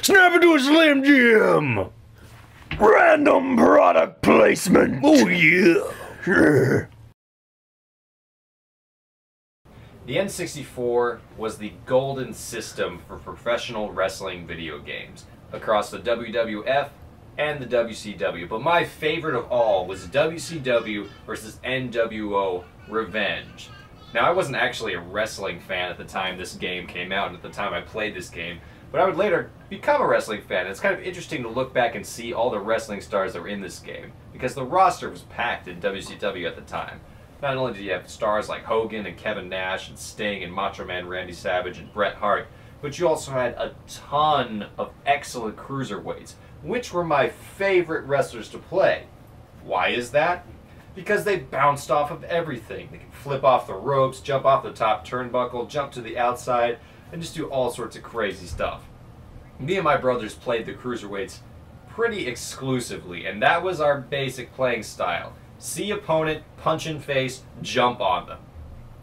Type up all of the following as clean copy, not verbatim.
Snap into a Slim Jim! Random product placement! Oh yeah! Sure. The N64 was the golden system for professional wrestling video games across the WWF and the WCW, but my favorite of all was WCW versus NWO Revenge. Now, I wasn't actually a wrestling fan at the time this game came out, and at the time I played this game, but I would later become a wrestling fan. It's kind of interesting to look back and see all the wrestling stars that were in this game, because the roster was packed in WCW at the time. Not only did you have stars like Hogan and Kevin Nash and Sting and Macho Man Randy Savage and Bret Hart, but you also had a ton of excellent cruiserweights, which were my favorite wrestlers to play. Why is that? Because they bounced off of everything. They could flip off the ropes, jump off the top turnbuckle, jump to the outside, and just do all sorts of crazy stuff. Me and my brothers played the cruiserweights pretty exclusively, and that was our basic playing style. See opponent, punch in face, jump on them.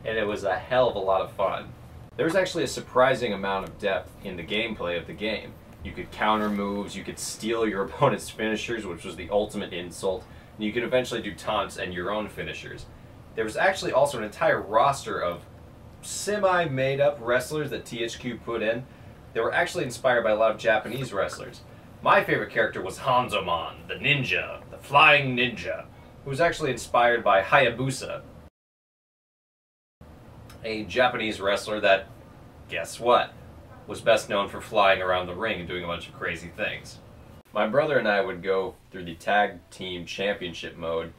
And it was a hell of a lot of fun. There was actually a surprising amount of depth in the gameplay of the game. You could counter moves, you could steal your opponent's finishers, which was the ultimate insult, and you could eventually do taunts and your own finishers. There was actually also an entire roster of semi-made-up wrestlers that THQ put in. They were actually inspired by a lot of Japanese wrestlers. My favorite character was Hanzoman, the ninja, the flying ninja, who was actually inspired by Hayabusa, a Japanese wrestler that, guess what, was best known for flying around the ring and doing a bunch of crazy things. My brother and I would go through the tag team championship mode,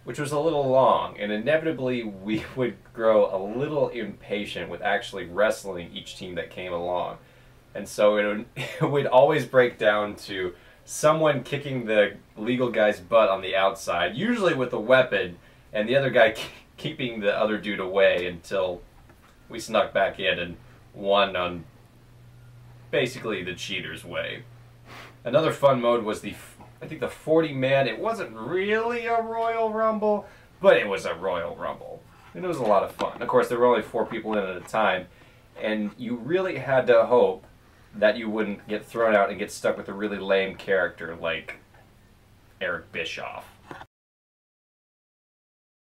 which was a little long, and inevitably we would grow a little impatient with actually wrestling each team that came along. And so it would always break down to someone kicking the legal guy's butt on the outside, usually with a weapon, and the other guy keeping the other dude away until we snuck back in and won on basically the cheater's way. Another fun mode was I think the 40-man. It wasn't really a Royal Rumble, but it was a Royal Rumble. And it was a lot of fun. Of course, there were only 4 people in at a time, and you really had to hope that you wouldn't get thrown out and get stuck with a really lame character like Eric Bischoff.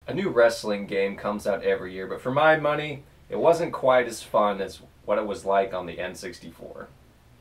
A new wrestling game comes out every year, but for my money, it wasn't quite as fun as what it was like on the N64.